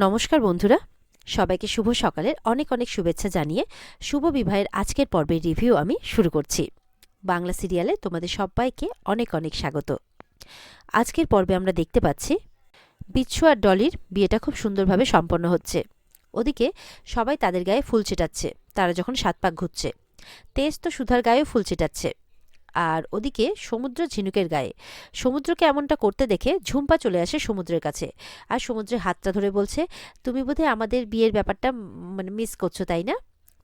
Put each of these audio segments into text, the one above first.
নমস্কার বন্ধুরা, সবাইকে শুভ সকালের অনেক অনেক শুভেচ্ছা জানিয়ে শুভ বিবাহের আজকের পর্বের রিভিউ আমি শুরু করছি। বাংলা সিরিয়ালে তোমাদের সবাইকে অনেক অনেক স্বাগত। আজকের পর্বে আমরা দেখতে পাচ্ছি বিচ্ছু আর ডলির বিয়েটা খুব সুন্দরভাবে সম্পন্ন হচ্ছে। ওদিকে সবাই তাদের গায়ে ফুল ছিটাচ্ছে, তারা যখন ৭ পাক ঘুরছে। তেজ তো সুধার গায়েও ফুল ছিটাচ্ছে। আর ওদিকে সমুদ্র ঝিনুকের গায়ে। সমুদ্রকে এমনটা করতে দেখে ঝুম্পা চলে আসে সমুদ্রের কাছে, আর সমুদ্রের হাতটা ধরে বলছে, তুমি বোধহয় আমাদের বিয়ের ব্যাপারটা মিস করছো, তাই না?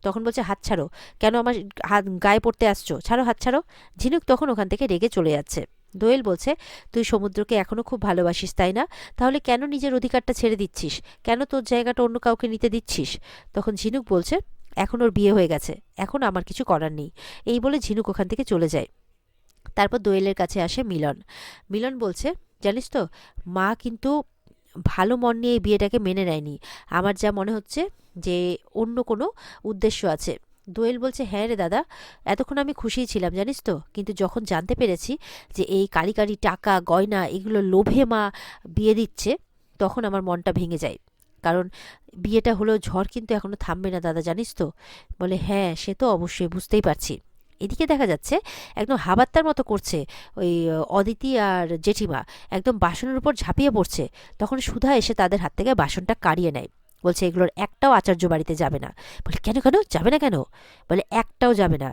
তখন বলছে, হাত ছাড়ো, কেন আমার হাত গায়ে পড়তে আসছো, ছাড়ো, হাত ছাড়ো। ঝিনুক তখন ওখান থেকে রেগে চলে যাচ্ছে। দোয়েল বলছে, তুই সমুদ্রকে এখনো খুব ভালোবাসিস, তাই না? তাহলে কেন নিজের অধিকারটা ছেড়ে দিচ্ছিস, কেন তোর জায়গাটা অন্য কাউকে নিতে দিচ্ছিস? তখন ঝিনুক বলছে, এখন ওর বিয়ে হয়ে গেছে, এখন আমার কিছু করার নেই। এই বলে ঝিনুক ওখান থেকে চলে যায়। তারপর দোয়েলের কাছে আসে মিলন। মিলন বলছে, জানিস তো, মা কিন্তু ভালো মন নিয়ে এই বিয়েটাকে মেনে নেয়নি। আমার যা মনে হচ্ছে যে অন্য কোনো উদ্দেশ্য আছে। দোয়েল বলছে, হ্যাঁ রে দাদা, এতক্ষণ আমি খুশিই ছিলাম, জানিস তো, কিন্তু যখন জানতে পেরেছি যে এই কারি কারি টাকা গয়না এগুলো লোভে মা বিয়ে দিচ্ছে, তখন আমার মনটা ভেঙে যায়। কারণ বিয়েটা হলো, ঝড় কিন্তু এখনো থামবে না দাদা, জানিস তো। বলে, হ্যাঁ সে তো অবশ্যই, বুঝতেই পারছি। এদিকে দেখা যাচ্ছে একদম হাবাত্তার মতো করছে ওই অদিতি আর জেঠিমা, একদম বাসনের উপর ঝাঁপিয়ে পড়ছে। তখন সুধা এসে তাদের হাত থেকে বাসনটা কাড়িয়ে নেয়। বলছে, এগুলোর একটাও আচার্য বাড়িতে যাবে না। বলে, কেন কেন যাবে না কেন? বলে, একটাও যাবে না।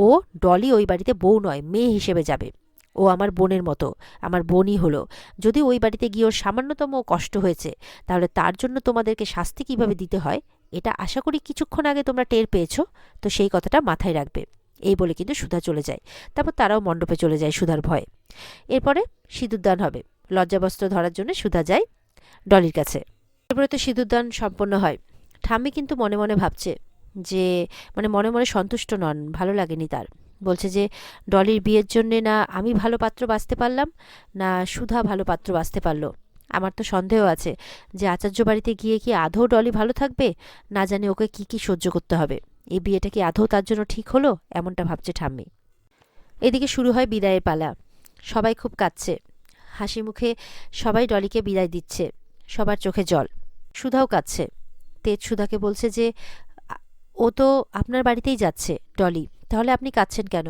ও ডলি ওই বাড়িতে বউ নয়, মেয়ে হিসেবে যাবে। ও আমার বোনের মতো, আমার বোনই হলো। যদি ওই বাড়িতে গিয়ে ওর সামান্যতম কষ্ট হয়েছে, তাহলে তার জন্য তোমাদেরকে শাস্তি কিভাবে দিতে হয় এটা আশা করি কিছুক্ষণ আগে তোমরা টের পেয়েছো। তো সেই কথাটা মাথায় রাখবে। এই বলে কিন্তু সুধা চলে যায়। তারপর তারাও মণ্ডপে চলে যায় সুধার ভয়ে। এরপরে সিঁদুরদান হবে। লজ্জাবস্ত্র ধরার জন্য সুধা যায় ডলির কাছে। এরপরে তো সিঁদুরদান সম্পন্ন হয়। ঠাম্মি কিন্তু মনে মনে ভাবছে যে, মনে মনে সন্তুষ্ট নন, ভালো লাগেনি তার। বলছে যে, ডলির বিয়ের জন্যে না আমি ভালো পাত্র বাছতে পারলাম, না সুধা ভালো পাত্র বাছতে পারলো। আমার তো সন্দেহ আছে যে আচার্য বাড়িতে গিয়ে কি আদৌ ডলি ভালো থাকবে, না জানি ওকে কি কি সহ্য করতে হবে। এই বিয়েটা কি আদৌ তার জন্য ঠিক হলো, এমনটা ভাবছে ঠাম্মি। এদিকে শুরু হয় বিদায়ের পালা। সবাই খুব কাঁদছে, হাসি মুখে সবাই ডলিকে বিদায় দিচ্ছে। সবার চোখে জল। সুধাও কাঁদছে। তেজ সুধাকে বলছে যে, ও তো আপনার বাড়িতেই যাচ্ছে ডলি, তাহলে আপনি কাঁদছেন কেন?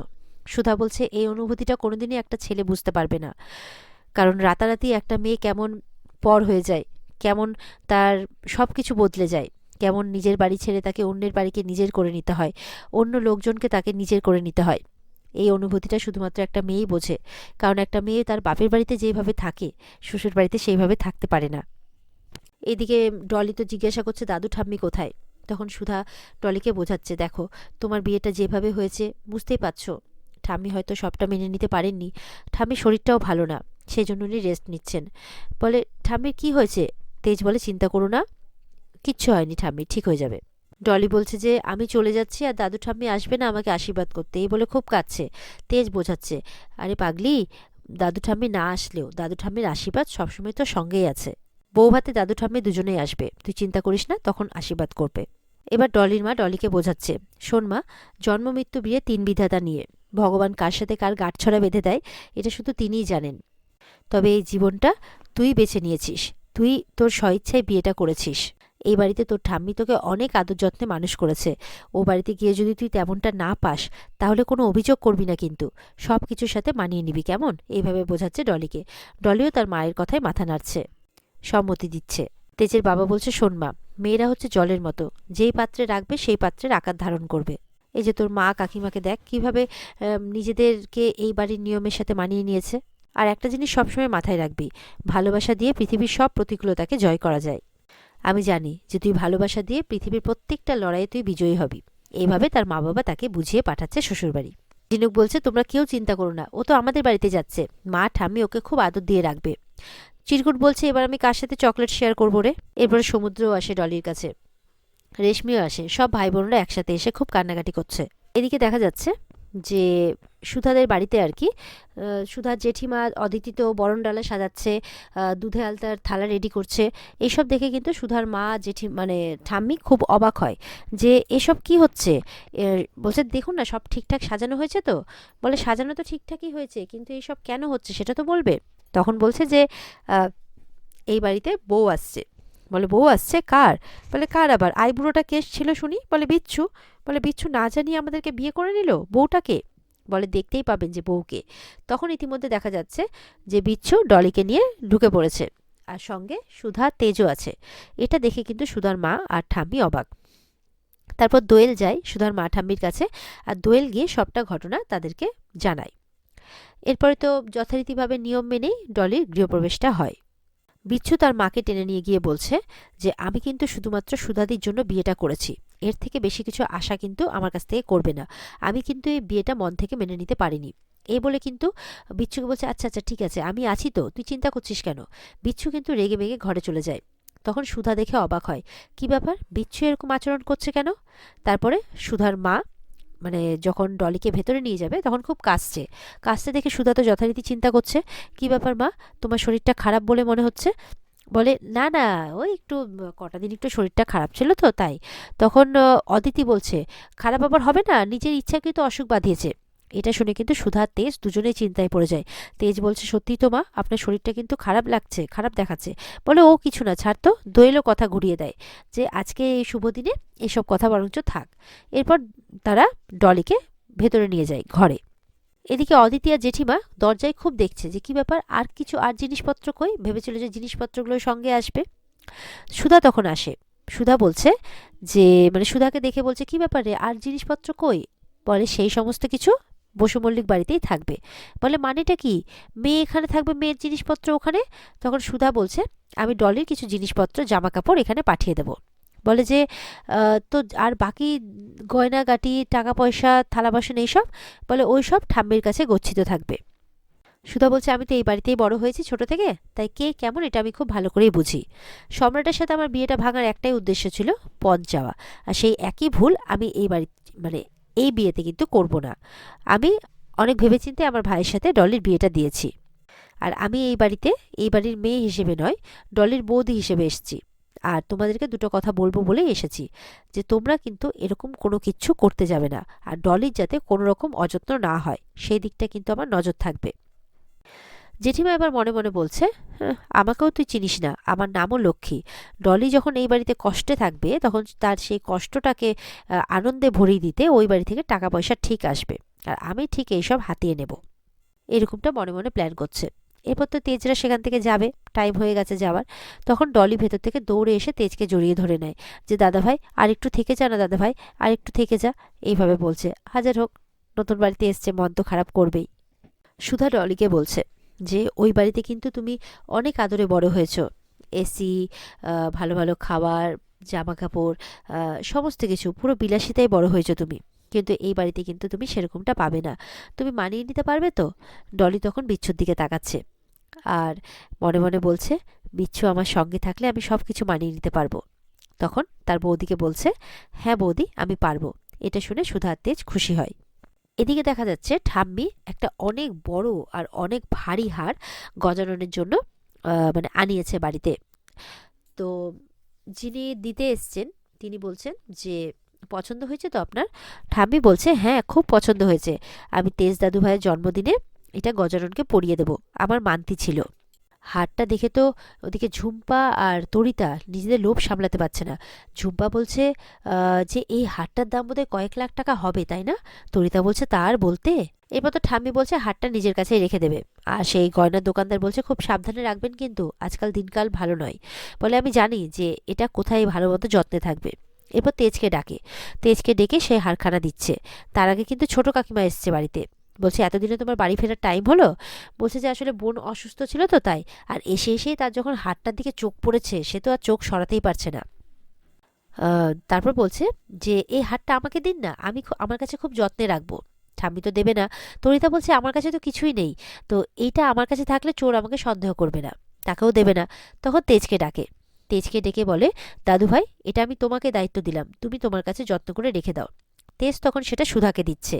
সুধা বলছে, এই অনুভূতিটা কোনোদিনই একটা ছেলে বুঝতে পারবে না। কারণ রাতারাতি একটা মেয়ে কেমন পর হয়ে যায়, কেমন তার সব কিছু বদলে যায়, কেমন নিজের বাড়ি ছেড়ে তাকে অন্যের বাড়িকে নিজের করে নিতে হয়, অন্য লোকজনকে তাকে নিজের করে নিতে হয়। এই অনুভূতিটা শুধুমাত্র একটা মেয়েই বোঝে। কারণ একটা মেয়ে তার বাপের বাড়িতে যেভাবে থাকে, শ্বশুর বাড়িতে সেইভাবে থাকতে পারে না। এদিকে ডলি তো জিজ্ঞাসা করছে, দাদু ঠাম্মি কোথায়? তখন সুধা ডলিকে বোঝাচ্ছে, দেখো, তোমার বিয়েটা যেভাবে হয়েছে বুঝতেই পারছো, ঠাম্মি হয়তো সবটা মেনে নিতে পারেননি। ঠাম্মির শরীরটাও ভালো না, সেই জন্য উনি রেস্ট নিচ্ছেন। বলে, ঠাম্মির কি হয়েছে? তেজ বলে, চিন্তা করো না, কিচ্ছু হয়নি, ঠাম্মি ঠিক হয়ে যাবে। ডলি বলছে যে, আমি চলে যাচ্ছি আর দাদু ঠাম্মি আসবে না আমাকে আশীর্বাদ করতে, এই বলে খুব কাঁদছে। তেজ বোঝাচ্ছে, আরে পাগলি, দাদু ঠাম্মি না আসলেও দাদু ঠাম্মির আশীর্বাদ সবসময় তো সঙ্গেই আছে। বউ ভাতে দাদু ঠাম্মি দুজনেই আসবে, তুই চিন্তা করিস না, তখন আশীর্বাদ করবে। এবার ডলির মা ডলিকে বোঝাচ্ছে, শোন মা, জন্ম মৃত্যু বিয়ে ৩ বিধাতা নিয়ে। ভগবান কার সাথে কার গাঁটছড়া বেঁধে দেয় এটা শুধু তিনিই জানেন। তবে এই জীবনটা তুই বেছে নিয়েছিস, তুই তোর স্বইচ্ছায় বিয়েটা করেছিস। এই বাড়িতে তোর ঠাম্মি তোকে অনেক আদর যত্নে মানুষ করেছে। ও বাড়িতে গিয়ে যদি তুই তেমনটা না পাস, তাহলে কোনো অভিযোগ করবি না কিন্তু, সব কিছুর সাথে মানিয়ে নিবি, কেমন? এইভাবে বোঝাচ্ছে ডলিকে। ডলিও তার মায়ের কথায় মাথা নাড়ছে, সম্মতি দিচ্ছে। তেজের বাবা বলছে, শোন মা, মেয়েরা হচ্ছে জলের মতো, যেই পাত্রে রাখবে সেই পাত্রের আকার ধারণ করবে। এই যে তোর মা কাকিমাকে দেখ কিভাবে নিজেদেরকে এই বাড়ির নিয়মের সাথে মানিয়ে নিয়েছে। আর একটা জিনিস সবসময় মাথায় রাখবি, ভালোবাসা দিয়ে পৃথিবীর সব প্রতিকূলতাকে জয় করা যায়। আমি জানি যে তুই ভালোবাসা দিয়ে পৃথিবীর প্রত্যেকটা লড়াইয়ে তুই বিজয়ী হবি। এইভাবে তার মা বাবা তাকে বুঝিয়ে পাঠাচ্ছে শ্বশুরবাড়ি। ঝিনুক বলছে, তোমরা কেউ চিন্তা করো না, ও তো আমাদের বাড়িতে যাচ্ছে, মা ঠাম্মি ওকে খুব আদর দিয়ে রাখবে। চিরকুট বলছে, এবার আমি কার সাথে চকলেট শেয়ার করবো রে? এরপরে সমুদ্রও আসে ডলির কাছে, রেশমিও আসে, সব ভাই বোনরা একসাথে এসে খুব কান্নাকাটি করছে। এদিকে দেখা যাচ্ছে যে সুধাদের বাড়িতে আর কি, সুধার জেঠিমা অদিতি তো বরণ ডালা সাজাচ্ছে, দুধে আলতার থালা রেডি করছে। এইসব দেখে কিন্তু সুধার মা ঠাম্মি খুব অবাক হয় যে এসব কি হচ্ছে। বলছে, দেখুন না, সব ঠিকঠাক সাজানো হয়েছে তো? বলে, সাজানো তো ঠিকঠাকই হয়েছে, কিন্তু এইসব কেন হচ্ছে সেটা তো বলবে। তখন বলছে যে এই বাড়িতে বউ আসছে, বলে বউ আসছে? কার? বলে কার আবার? আইবুড়োটা কে ছিল শুনি? বলে বিচ্ছু। বলে বিচ্ছু না জানিয়ে আমাদেরকে বিয়ে করে নিল? বউটাকে? বলে দেখতেই পাবেন যে বউকে। তখন ইতিমধ্যে দেখা যাচ্ছে যে বিচ্ছু ডলিকে নিয়ে ঢুকে পড়েছে, আর সঙ্গে সুধা, তেজও আছে। এটা দেখে কিন্তু সুধার মা আর ঠাম্মি অবাক। তারপর দোয়েল যায় সুধার মা ঠাম্মির কাছে, আর দোয়েল গিয়ে সবটা ঘটনা তাদেরকে জানায়। এরপরে তো যথারীতিভাবে নিয়ম মেনেই ডলির গৃহপ্রবেশটা হয়। বিচ্ছু তার মাকে টেনে নিয়ে গিয়ে বলছে যে আমি কিন্তু শুধুমাত্র সুধাদির জন্য বিয়েটা করেছি, এর থেকে বেশি কিছু আশা কিন্তু আমার কাছ থেকে করবে না, আমি কিন্তু এই বিয়েটা মন থেকে মেনে নিতে পারিনি। এই বলে কিন্তু বিচ্ছুকে বলছে আচ্ছা আচ্ছা ঠিক আছে, আমি আছি তো, তুই চিন্তা করছিস কেন। বিচ্ছু কিন্তু রেগে মেগে ঘরে চলে যায়। তখন সুধা দেখে অবাক হয়, কি ব্যাপার, বিচ্ছু এরকম আচরণ করছে কেন। তারপরে সুধার মা মানে যখন ডলিকে ভেতরে নিয়ে যাবে তখন খুব কাঁদছে। কাঁদতে দেখে সুধা তো যথারীতি চিন্তা করছে, কি ব্যাপার মা, তোমার শরীরটা খারাপ বলে মনে হচ্ছে। বলে না না, ওই একটু কটা দিন একটু শরীরটা খারাপ ছিল তো তাই। তখন অদিতি বলছে, খারাপ আবার হবে না, নিজের ইচ্ছাকৃত তো অসুখ বাঁধিয়েছে। এটা শুনে কিন্তু সুধা আর তেজ দুজনেই চিন্তায় পড়ে যায়। তেজ বলছে সত্যি তো মা, আপনার শরীরটা কিন্তু খারাপ লাগছে, খারাপ দেখাচ্ছে। বলে ও কিছু না, ছাড় তো। দোয়েলও কথা ঘুরিয়ে দেয় যে আজকে এই শুভ দিনে এসব কথা বরঞ্চ থাক। এরপর তারা ডলিকে ভেতরে নিয়ে যায় ঘরে। এদিকে অদিতি আর জেঠিমা দরজায় খুব দেখছে যে কি ব্যাপার, আর কিছু আর জিনিসপত্র কই, ভেবেছিল যে জিনিসপত্রগুলো সঙ্গে আসবে। সুধা তখন আসে। সুধা বলছে যে মানে সুধাকে দেখে বলছে, কি ব্যাপার রে, আর জিনিসপত্র কই। বলে সেই সমস্ত কিছু বসু মল্লিক বাড়িতেই থাকবে। বলে মানেটা কি, মেয়ে এখানে থাকবে, মেয়ের জিনিসপত্র ওখানে। তখন সুধা বলছে আমি ডলির কিছু জিনিসপত্র জামা কাপড় এখানে পাঠিয়ে দেবো। বলে যে তো আর বাকি গয়নাগাটি, টাকা পয়সা, থালা বাসন এইসব? বলে ওই সব ঠাম্মির কাছে গচ্ছিত থাকবে। সুধা বলছে আমি তো এই বাড়িতেই বড় হয়েছি ছোট থেকে, তাই কে কেমন এটা আমি খুব ভালো করেই বুঝি। সম্রাটের সাথে আমার বিয়েটা ভাঙার একটাই উদ্দেশ্য ছিল, পণ চাওয়া। আর সেই একই ভুল আমি এই বাড়ি মানে এই বিয়েতে কিন্তু করব না। আমি অনেক ভেবেচিন্তে আমার ভাইয়ের সাথে ডলির বিয়েটা দিয়েছি। আর আমি এই বাড়িতে এই বাড়ির মেয়ে হিসেবে নয়, ডলির বৌদি হিসেবে এসেছি। আর তোমাদেরকে দুটো কথা বলবো বলেই এসেছি, যে তোমরা কিন্তু এরকম কোনো কিচ্ছু করতে যাবে না, আর ডলির যাতে কোনো রকম অযত্ন না হয় সেই দিকটা কিন্তু আমার নজর থাকবে। জেঠিমা এবার মনে মনে বলছে, আমাকেও তুই চিনিস না, আমার নামও লক্ষ্মী। ডলি যখন এই বাড়িতে কষ্টে থাকবে তখন তার সেই কষ্টটাকে আনন্দে ভরিয়ে দিতে ওই বাড়ি থেকে টাকা পয়সা ঠিক আসবে, আর আমি ঠিক এইসব হাতিয়ে নেব। এরকমটা মনে মনে প্ল্যান করছে। এরপর তো তেজরা সেখান থেকে যাবে, টাইম হয়ে গেছে যাওয়ার। তখন ডলি ভেতর থেকে দৌড়ে এসে তেজকে জড়িয়ে ধরে নেয় যে দাদাভাই আর একটু থেকে যা না, দাদাভাই আর একটু থেকে যা, এইভাবে বলছে। হাজার হোক, নতুন বাড়িতে এসছে, মন তো খারাপ করবেই। সুধা ডলিকে বলছে যে ওই বাড়িতে কিন্তু তুমি অনেক আদরে বড় হয়েছো। এসি, ভালো ভালো খাবার, জামা কাপড়, সমস্ত কিছু পুরো বিলাসিতায় বড় হয়েছো তুমি। কিন্তু এই বাড়িতে কিন্তু তুমি সেরকমটা পাবে না। তুমি মানিয়ে নিতে পারবে তো? ডলি তখন বিচ্ছুর দিকে তাকাচ্ছে আর মনে মনে বলছে, বিচ্ছু আমার সঙ্গে থাকলে আমি সব কিছু মানিয়ে নিতে পারবো। তখন তার বৌদিকে বলছে, হ্যাঁ বৌদি আমি পারবো। এটা শুনে সুধা আর তেজ খুশি হয়। এদিকে দেখা যাচ্ছে ঠাম্মি একটা অনেক বড় আর অনেক ভারী হার গজাননের জন্য মানে আনিয়েছে বাড়িতে। তো যিনি দিতে এসছেন তিনি বলছেন যে পছন্দ হয়েছে তো আপনার? ঠাম্মি বলছে হ্যাঁ খুব পছন্দ হয়েছে, আমি তেজ দাদু ভাইয়ের জন্মদিনে এটা গজাননকে পরিয়ে দেব, আমার মানতি ছিল। হারটা দেখে তো ওদিকে ঝুম্পা আর তরিতা নিজেদের লোভ সামলাতে পারছে না। ঝুম্পা বলছে যে এই হারটার দাম বোধহয় কয়েক লাখ টাকা হবে, তাই না? তরিতা বলছে তার বলতে। এরপর তো ঠাম্মি বলছে হারটা নিজের কাছেই রেখে দেবে। আর সেই গয়নার দোকানদার বলছে খুব সাবধানে রাখবেন কিন্তু, আজকাল দিনকাল ভালো নয়। বলে আমি জানি যে এটা কোথায় ভালো মতো যত্নে থাকবে। এরপর তেজকে ডাকে, তেজকে ডেকে সে হারখানা দিচ্ছে। তার আগে কিন্তু ছোট কাকিমা এসছে বাড়িতে। বলছে এতদিনে তোমার বাড়ি ফেরার টাইম হলো? বলছে যে আসলে বোন অসুস্থ ছিল তো তাই। আর এসে এসেই তার যখন হাতটার দিকে চোখ পড়েছে সে তো আর চোখ সরাতেই পারছে না। তারপর বলছে যে এই হারটা আমাকে দিন না, আমি আমার কাছে খুব যত্নে রাখবো। ঠাম্মি তো দেবে না। তরিতা বলছে আমার কাছে তো কিছুই নেই, তো এইটা আমার কাছে থাকলে চোর আমাকে সন্দেহ করবে না, তাকেও দেবে না। তখন তেজকে ডাকে, তেজকে ডেকে বলে দাদু ভাই এটা আমি তোমাকে দায়িত্ব দিলাম, তুমি তোমার কাছে যত্ন করে রেখে দাও। তেজ তখন সেটা সুধাকে দিচ্ছে।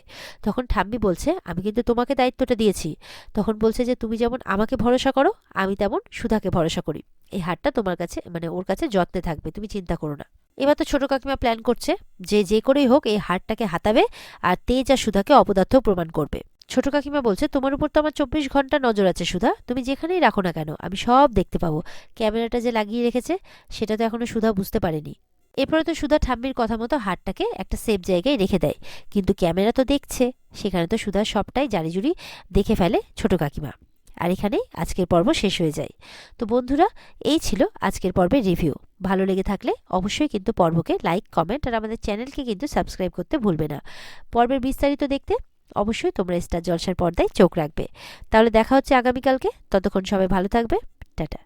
তখন ঠাম্মি বলছে আমি কিন্তু তোমাকে দায়িত্বটা দিয়েছি। তখন বলছে যে তুমি যেমন আমাকে ভরসা করো আমি তেমন সুধাকে ভরসা করি, এই হারটা তোমার কাছে মানে ওর কাছে যত্নে থাকবে, তুমি চিন্তা করো না। এবার তো ছোট কাকিমা প্ল্যান করছে যে যে করেই হোক এই হারটাকে হাতাবে আর তেজ আর সুধাকে অপদার্থ প্রমাণ করবে। ছোট কাকিমা বলছে, তোমার উপর তো আমার 24 ঘন্টা নজর আছে সুধা, তুমি যেখানেই রাখো না কেন আমি সব দেখতে পাবো। ক্যামেরাটা যে লাগিয়ে রেখেছে সেটা তো এখনো সুধা বুঝতে পারেনি। এরপরে তো সুধা ঠাম্মির কথা মতো হারটাকে একটা সেফ জায়গায় রেখে দেয়, কিন্তু ক্যামেরা তো দেখছে, সেখানে তো সুধা সবটাই জারিজুরি দেখে ফেলে ছোট কাকিমা। আর এখানেই আজকের পর্ব শেষ হয়ে যায়। তো বন্ধুরা, এই ছিল আজকের পর্বের রিভিউ। ভালো লেগে থাকলে অবশ্যই কিন্তু পর্বকে লাইক, কমেন্ট আর আমাদের চ্যানেলকে কিন্তু সাবস্ক্রাইব করতে ভুলবে না। পর্বের বিস্তারিত দেখতে অবশ্যই তোমরা স্টার জলসার পর্দায় চোখ রাখবে। তাহলে দেখা হচ্ছে আগামীকালকে। ততক্ষণ সবাই ভালো থাকবে। টাটা।